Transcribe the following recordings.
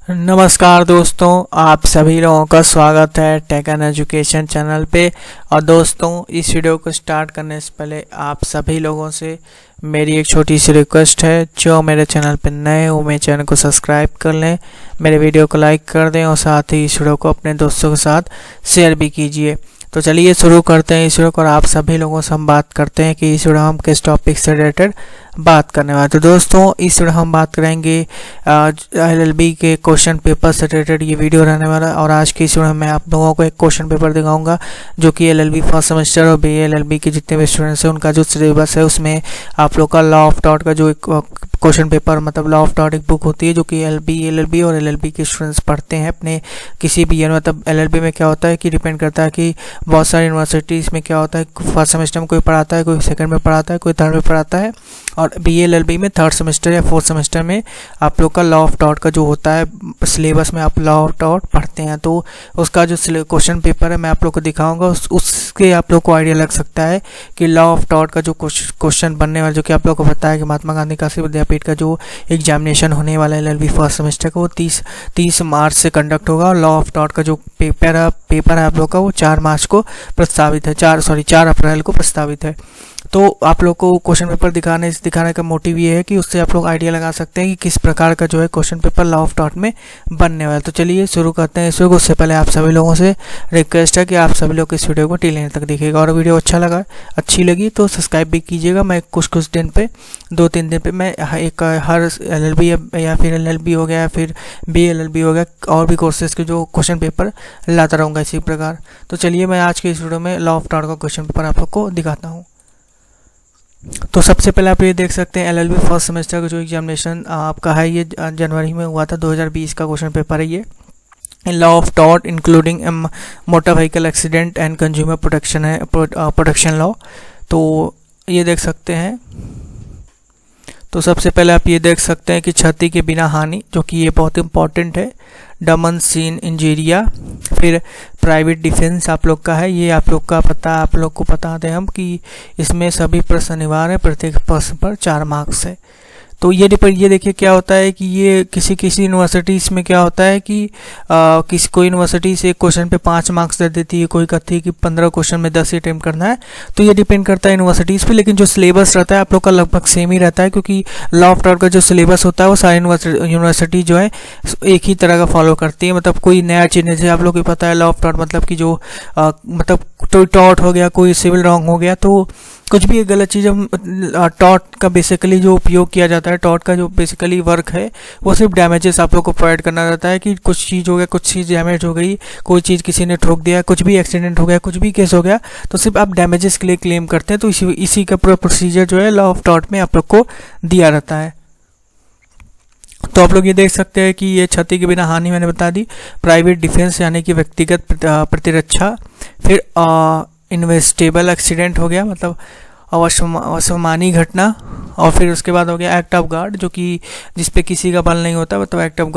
नमस्कार दोस्तों, आप सभी लोगों का स्वागत है टेक एंड एजुकेशन चैनल पे। और दोस्तों, इस वीडियो को स्टार्ट करने से पहले आप सभी लोगों से मेरी एक छोटी सी रिक्वेस्ट है, जो मेरे चैनल पे नए हो मेरे चैनल को सब्सक्राइब कर लें, मेरे वीडियो को लाइक कर दें और साथ ही इस वीडियो को अपने दोस्तों के साथ शेयर भी कीजिए। तो चलिए शुरू करते हैं इस वीडियो को। और आप सभी लोगों से हम बात करते हैं कि इस वीडियो हम किस टॉपिक से रिलेटेड बात करने वाले। तो दोस्तों, इस वीडियो हम बात करेंगे एलएलबी के क्वेश्चन पेपर से रिलेटेड ये वीडियो रहने वाला है। और आज की इस वीडियो में मैं आप लोगों को एक क्वेश्चन पेपर दिखाऊंगा जो कि एलएलबी फर्स्ट सेमेस्टर और बीएलएलबी के जितने भी स्टूडेंट्स हैं उनका जो सिलेबस है उसमें आप लोग का लॉ ऑफ टॉट का जो एक क्वेश्चन पेपर, मतलब लॉ ऑफ टॉट एक बुक होती है जो कि एलएलबी और एलएलबी के स्टूडेंट्स पढ़ते हैं अपने किसी भी ईयर। मतलब एलएलबी में क्या होता है कि डिपेंड करता है कि बहुत सारी यूनिवर्सिटीज़ में क्या होता है, फर्स्ट सेमेस्टर में कोई पढ़ाता है, कोई सेकंड में पढ़ाता है, कोई थर्ड में पढ़ाता है। और बीएलएलबी में थर्ड सेमेस्टर या फोर्थ सेमेस्टर में आप लोग का लॉ ऑफ टॉट का जो होता है सिलेबस में आप लॉ ऑफ टॉट पढ़ते हैं। तो उसका जो क्वेश्चन पेपर है मैं आप लोग को दिखाऊंगा, उसके आप लोग को आइडिया लग सकता है कि लॉ ऑफ टॉट का जो क्वेश्चन बनने वाला, जो कि आप लोग को पता है कि महात्मा गांधी काशी विद्यापीठ का जो एग्जामिनेशन होने वाला है एलएलबी फर्स्ट सेमेस्टर का वो 30 मार्च से कंडक्ट होगा। और लॉ ऑफ टॉट का जो पेपर है आप लोग का वो 4 मार्च को प्रस्तावित है, 4 अप्रैल को प्रस्तावित है। तो आप लोग को क्वेश्चन पेपर दिखाने का मोटिव ये है कि उससे आप लोग आइडिया लगा सकते हैं कि किस प्रकार का जो है question paper law of taught में बनने वाला है। तो चलिए शुरू करते हैं इस वीडियो को। उससे पहले आप सभी लोगों से रिक्वेस्ट है कि आप सभी लोग इस वीडियो को टिल एंड तक देखिएगा, और वीडियो अच्छी लगी तो सब्सक्राइब भी कीजिएगा। मैं कुछ दिन पे 2-3 दिन पे मैं हर एलएलबी या फिर एलएलबी हो गया या फिर बीएलएलबी हो गया और भी कोर्सेज के जो क्वेश्चन पेपर लाता रहूँगा इसी प्रकार। तो चलिए मैं आज के इस वीडियो में लॉ ऑफ टॉट का क्वेश्चन पेपर आप लोग को दिखाता हूँ। तो सबसे पहले आप ये देख सकते हैं एलएलबी फर्स्ट सेमेस्टर का जो एग्जामिनेशन आपका है ये जनवरी में हुआ था, 2020 का क्वेश्चन पेपर है ये। Law of taught including motor vehicle accident and consumer protection है, प्रोटेक्शन लॉ। तो ये देख सकते हैं। तो सबसे पहले आप ये देख सकते हैं कि क्षति के बिना हानि, जो कि ये बहुत इंपॉर्टेंट है। डमन सीन इंजीरिया, फिर प्राइवेट डिफेंस आप लोग का है, ये आप लोग को बता दें हम कि इसमें सभी प्रश्न अनिवार्य है, प्रत्येक प्रश्न पर 4 मार्क्स है। तो ये देखिए क्या होता है कि ये किसी यूनिवर्सिटीज़ में क्या होता है कि कोई यूनिवर्सिटी से एक क्वेश्चन पे 5 मार्क्स दे देती है, कोई कहती है कि 15 क्वेश्चन में 10 ही अटेम्प्ट करना है। तो ये डिपेंड करता है यूनिवर्सिटीज़ पे, लेकिन जो सिलेबस रहता है आप लोग का लगभग सेम ही रहता है, क्योंकि लॉ ऑफ टॉट का जो सिलेबस होता है वो सारी यूनिवर्सिटी जो है एक ही तरह का फॉलो करती है। मतलब कोई नया चीज़, जैसे आप लोग को पता है लॉ ऑफ टॉट मतलब कि जो मतलब कोई टॉट हो गया, कोई सिविल रॉन्ग हो गया, तो कुछ भी एक गलत चीज़ हम टॉट का बेसिकली जो उपयोग किया जाता है, टॉट का जो बेसिकली वर्क है वो सिर्फ डैमेजेस आप लोग को प्रोवाइड करना रहता है कि कुछ चीज़ हो गया, कुछ चीज़ डैमेज हो गई, कोई चीज़ किसी ने ठोक दिया, कुछ भी एक्सीडेंट हो गया, कुछ भी केस हो गया, तो सिर्फ आप डैमेजेस के लिए क्लेम करते हैं। तो इसी का पूरा प्रोसीजर जो है लॉ ऑफ टॉट में आप लोग को दिया रहता है। तो आप लोग ये देख सकते हैं कि ये क्षति के बिना हानि मैंने बता दी, प्राइवेट डिफेंस यानी कि व्यक्तिगत प्रतिरक्षा, फिर इन्वेस्टेबल एक्सीडेंट हो गया मतलब अवश्यमानी घटना, और फिर उसके बाद हो गया एक्ट ऑफ गॉड, जो कि जिस पे किसी का बल नहीं होता, मतलब एक्ट ऑफ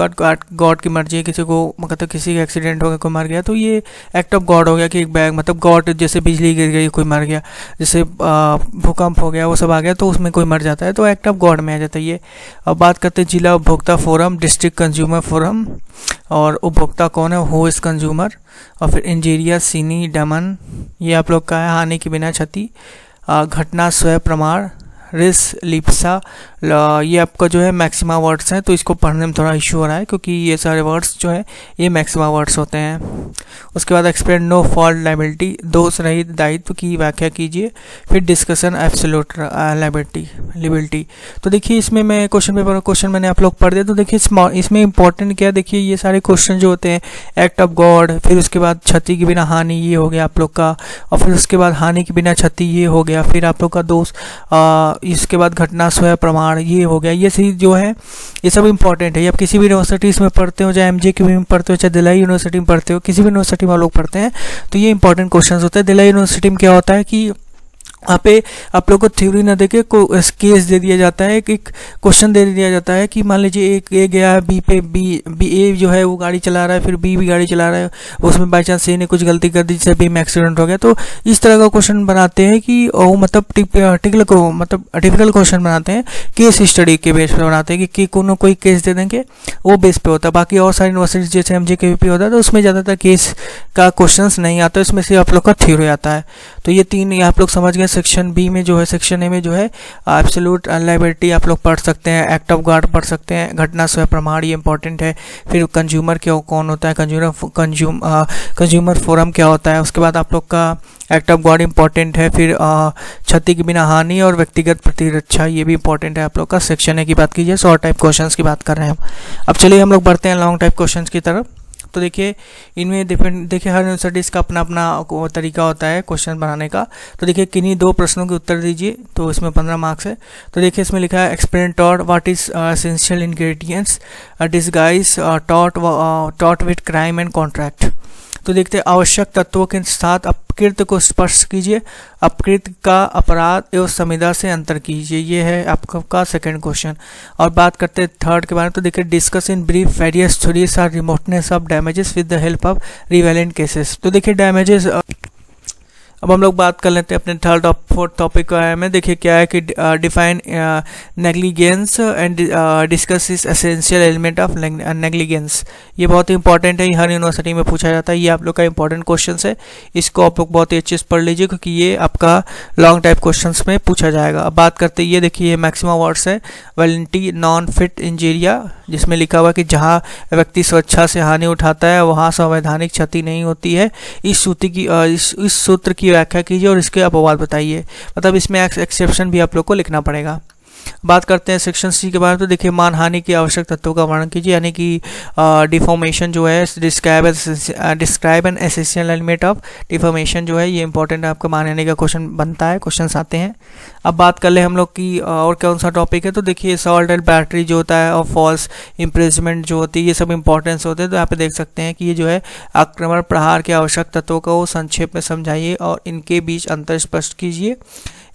गॉड की मर्जी है, किसी को मतलब किसी का एक्सीडेंट हो गया, कोई मर गया, तो ये एक्ट ऑफ गॉड हो गया कि एक बैग मतलब गॉड, जैसे बिजली गिर गई कोई मर गया, जैसे भूकंप हो गया वो सब आ गया तो उसमें कोई मर जाता है, तो एक्ट ऑफ गॉड में आ जाता है ये। अब बात करते हैं जिला उपभोक्ता फोरम, डिस्ट्रिक्ट कंज्यूमर फोरम, और उपभोक्ता कौन है, हो इस कंज्यूमर, और फिर इंजीरिया सीनी डमन, ये आप लोग का है हानि के बिना क्षति, घटना स्वयं प्रमाण, रिस लिप्सा, ये आपका जो है मैक्सिमा वर्ड्स हैं, तो इसको पढ़ने में थोड़ा इशू हो रहा है क्योंकि ये सारे वर्ड्स जो है ये मैक्सिमा वर्ड्स होते हैं। उसके बाद एक्सप्लेन नो फॉल्ट लायबिलिटी, दोष रहित दायित्व की व्याख्या कीजिए। फिर डिस्कशन एब्सोल्यूट लायबिलिटी। तो देखिए इसमें मैं क्वेश्चन मैंने आप लोग पढ़ दिया। तो देखिए इसमें इंपॉर्टेंट क्या, देखिए ये सारे क्वेश्चन जो होते हैं एक्ट ऑफ गॉड, फिर उसके बाद क्षति के बिना हानि ये हो गया आप लोग का, और फिर उसके बाद हानि के बिना क्षति ये हो गया, फिर आप लोग का दोष, इसके बाद घटना स्वयं प्रमाण ये हो गया। ये सही जो है ये सब इंपॉर्टेंट है। ये आप किसी भी यूनिवर्सिटीज़ में पढ़ते हो, चाहे एमजे की में पढ़ते हो, चाहे दिल्ली यूनिवर्सिटी में पढ़ते हो, किसी भी यूनिवर्सिटी में लोग पढ़ते हैं, तो ये इंपॉर्टेंट क्वेश्चंस होते हैं। दिल्ली यूनिवर्सिटी में क्या होता है कि वहाँ पे आप लोग को थ्योरी ना देके केस दे दिया जाता है, एक क्वेश्चन दे दिया जाता है कि मान लीजिए एक ए गया है बी पे, बी ए जो है वो गाड़ी चला रहा है, फिर बी भी गाड़ी चला रहा है, उसमें बाई चांस ए ने कुछ गलती कर दी जिससे बी में एक्सीडेंट हो गया। तो इस तरह का क्वेश्चन बनाते हैं कि वो मतलब टिपिकल क्वेश्चन बनाते हैं, केस स्टडी के बेस पे बनाते हैं कि कोई केस दे देंगे वो बेस पे होता है। बाकी और सारी यूनिवर्सिटीज जैसे MJKVP होता है तो उसमें ज़्यादातर केस का क्वेश्चन नहीं आता, इसमें से आप लोग का थ्योरी आता है। तो ये तीन ये आप लोग समझ गए। सेक्शन बी में जो है, सेक्शन ए में जो है एब्सोल्यूट लायबिलिटी आप लोग पढ़ सकते हैं, एक्ट ऑफ गॉड पढ़ सकते हैं, घटना स्वयं प्रमाण ये इंपॉर्टेंट है, फिर कंज्यूमर क्या कौन होता है, कंज्यूमर फोरम क्या होता है, उसके बाद आप लोग का एक्ट ऑफ गॉड इंपॉर्टेंट है, फिर क्षति के बिना हानि और व्यक्तिगत प्रतिरक्षा ये भी इंपॉर्टेंट है आप लोग का। सेक्शन ए की बात कीजिए, शॉर्ट टाइप क्वेश्चंस की बात कर रहे हैं हम। अब चलिए हम लोग बढ़ते हैं लॉन्ग टाइप क्वेश्चंस की तरफ। तो देखिए इनमें देखिए हर यूनिवर्सिटीज़ का अपना अपना तरीका होता है क्वेश्चन बनाने का। तो देखिए किन्हीं 2 प्रश्नों के उत्तर दीजिए, तो इसमें 15 मार्क्स है। तो देखिए इसमें लिखा है explain taught what is essential ingredients disguise taught with crime and contract. तो देखते हैं आवश्यक तत्वों के साथ अपकृत्य को स्पष्ट कीजिए, अपकृत्य का अपराध एवं संविदा से अंतर कीजिए, ये है आपका सेकंड क्वेश्चन। और बात करते हैं थर्ड के बारे में। तो देखिए discuss in brief various theories और remoteness of damages with the help of relevant cases. तो देखिए डैमेजेस अब हम लोग बात कर लेते हैं अपने थर्ड और फोर्थ टॉपिक का है में। देखिए क्या है कि define negligence and discuss is essential element of negligence. ये बहुत ही इंपॉर्टेंट है, हर यूनिवर्सिटी में पूछा जाता है, ये आप लोग का इंपॉर्टेंट क्वेश्चन है, इसको आप लोग बहुत ही अच्छे से पढ़ लीजिए क्योंकि ये आपका लॉन्ग टाइप क्वेश्चन में पूछा जाएगा। अब बात करते हैं, ये देखिए मैक्सिमम वर्ड्स है वैलेंटी नॉन फिट इंजीरिया, जिसमें लिखा हुआ कि जहाँ व्यक्ति स्वेच्छा से हानि उठाता है वहाँ संवैधानिक क्षति नहीं होती है। इस सूत्र की व्याख्या कीजिए और इसके अपवाद बताइए, मतलब इसमें एक्सेप्शन भी आप लोग को लिखना पड़ेगा। बात करते हैं सेक्शन सी के बारे में। तो देखिए मानहानि के आवश्यक तत्वों का वर्णन कीजिए, यानी कि डिफॉर्मेशन जो है describe an essential element of deformation जो है ये इंपॉर्टेंट है, आपका मानहानि का क्वेश्चन बनता है, क्वेश्चन आते हैं। अब बात कर ले हम लोग की और कौन सा टॉपिक है। तो देखिए असॉल्ट एंड बैटरी जो होता है और फॉल्स इम्प्रिजमेंट जो होती है, ये सब इंपॉर्टेंस होते हैं। तो यहाँ पे देख सकते हैं कि ये जो है आक्रमण प्रहार के आवश्यक तत्वों को संक्षेप में समझाइए और इनके बीच अंतर स्पष्ट कीजिए।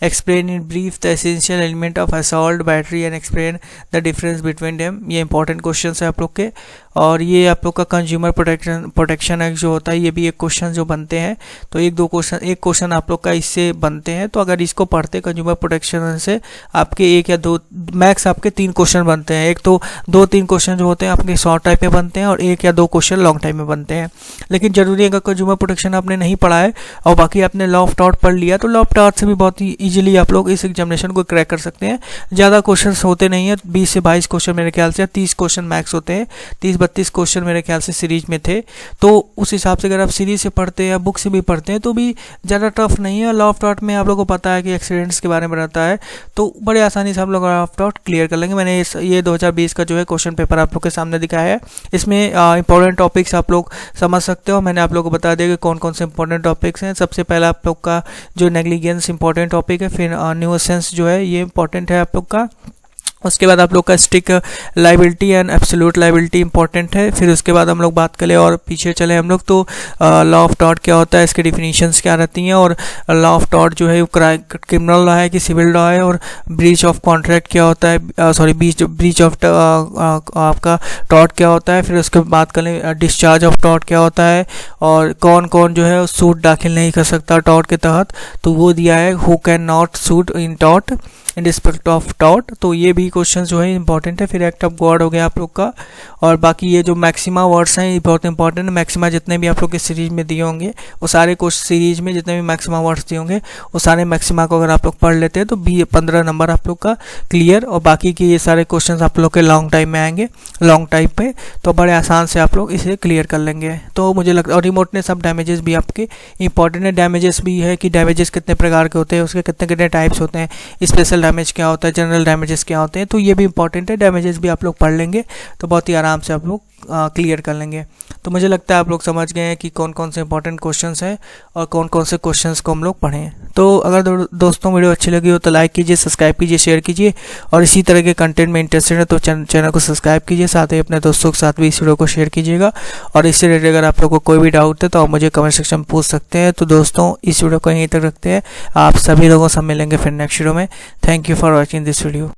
Explain in brief the essential element of assault battery and explain the difference between them. ये इंपॉर्टेंट क्वेश्चन है आप लोग के। और ये आप लोग का कंज्यूमर प्रोटेक्शन एक्ट जो होता है, ये भी एक क्वेश्चन जो बनते हैं। तो एक क्वेश्चन आप लोग का इससे बनते हैं। तो अगर इसको पढ़ते कंज्यूमर प्रोटेक्शन से आपके 1 या 2 मैक्स आपके 3 क्वेश्चन बनते हैं। एक तो 2-3 क्वेश्चन जो होते हैं आपके शॉर्ट टाइप में बनते हैं और 1 या 2 क्वेश्चन लॉन्ग टाइप में बनते हैं। लेकिन जरूरी है अगर कंज्यूमर प्रोटेक्शन आपने नहीं पढ़ा है और बाकी आपने लॉ ऑफ टॉर्ट पढ़ लिया, तो लॉ ऑफ टॉर्ट से भी बहुत ही ईजिली आप लोग इस एग्जामिनेशन को क्रैक कर सकते हैं। ज़्यादा क्वेश्चन होते नहीं है, 20 से 22 क्वेश्चन मेरे ख्याल से, 30 क्वेश्चन मैक्स होते हैं, 30-32 क्वेश्चन मेरे ख्याल से सीरीज में थे। तो उस हिसाब से अगर आप सीरीज से पढ़ते हैं या बुक से भी पढ़ते हैं तो भी ज़्यादा टफ नहीं है। लॉ ऑफ टॉर्ट में आप लोगों को पता है कि एक्सीडेंट्स के बारे में रहता है, तो बड़े आसानी से आप लोग लॉ ऑफ टॉर्ट क्लियर कर लेंगे। मैंने ये 2020 का जो है क्वेश्चन पेपर आप लोग के सामने दिखाया है। इसमें इंपॉर्टेंट टॉपिक्स आप लोग समझ सकते हो। मैंने आप लोग को बता दिया कि कौन कौन से इंपॉर्टेंट टॉपिक्स हैं। सबसे पहला आप लोग का जो नेग्लिजेंस इंपॉर्टेंट टॉपिक है, फिर न्यूसेंस जो है ये इंपॉर्टेंट है आप लोग का। उसके बाद आप लोग का strict liability and absolute liability important है। फिर उसके बाद हम लोग बात करें और पीछे चले हम लोग, तो लॉ ऑफ टॉर्ट क्या होता है, इसके डिफिनीशंस क्या रहती हैं, और लॉ ऑफ टॉर्ट जो है वो क्रिमिनल लॉ है कि सिविल लॉ है, और ब्रीच ऑफ कॉन्ट्रैक्ट क्या होता है, ब्रीच ऑफ आपका टॉर्ट क्या होता है। फिर उसके बाद करें डिस्चार्ज ऑफ टॉर्ट क्या होता है, और कौन कौन जो है सूट दाखिल नहीं कर सकता टॉर्ट के तहत, तो वो दिया है who can not suit in tort in respect of tort. तो ये भी क्वेश्चन जो है इंपॉर्टेंट है। फिर एक्ट ऑफ गॉड हो गया आप लोग का, और बाकी ये जो मैक्सिमा वर्ड्स हैं ये बहुत इंपॉर्टेंट है। मैक्सिमा जितने भी आप लोग के सीरीज में दिए होंगे, वो सारे क्वेश्चन सीरीज में जितने भी मैक्सिमा वर्ड्स दिए होंगे वो सारे मैक्सिमा को अगर आप लोग पढ़ लेते हैं तो 15 नंबर आप लोग का क्लियर। और बाकी के ये सारे क्वेश्चन आप लोग के लॉन्ग टाइम में आएंगे, लॉन्ग टाइप पे, तो बड़े आसान से आप लोग इसे क्लियर कर लेंगे। तो मुझे लगता है, और रिमोटनेस ऑफ डैमेजेस भी आपके इंपॉर्टेंट है। डैमेजेस भी है कि डैमेजेस कितने प्रकार के होते हैं, उसके कितने कितने टाइप्स होते हैं, स्पेशल डैमेज क्या होता है, जनरल डैमेजेस क्या होते हैं, तो ये भी इंपॉर्टेंट है। डैमेजेस भी आप लोग पढ़ लेंगे तो बहुत ही आराम से आप लोग क्लियर कर लेंगे। तो मुझे लगता है आप लोग समझ गए हैं कि कौन कौन से इंपॉर्टेंट क्वेश्चंस हैं और कौन कौन से क्वेश्चंस को हम लोग पढ़ें। तो अगर दोस्तों वीडियो अच्छी लगी हो तो लाइक कीजिए, सब्सक्राइब कीजिए, शेयर कीजिए, और इसी तरह के कंटेंट में इंटरेस्टेड है तो चैनल को सब्सक्राइब कीजिए, साथ ही अपने दोस्तों के साथ भी इस वीडियो को शेयर कीजिएगा। और इससे रिलेटेड अगर आप लोग को कोई भी डाउट है तो आप मुझे कमेंट सेक्शन में पूछ सकते हैं। तो दोस्तों इस वीडियो को यहीं तक रखते हैं, आप सभी लोगों से मिलेंगे फिर नेक्स्ट वीडियो में। Thank you for watching this video.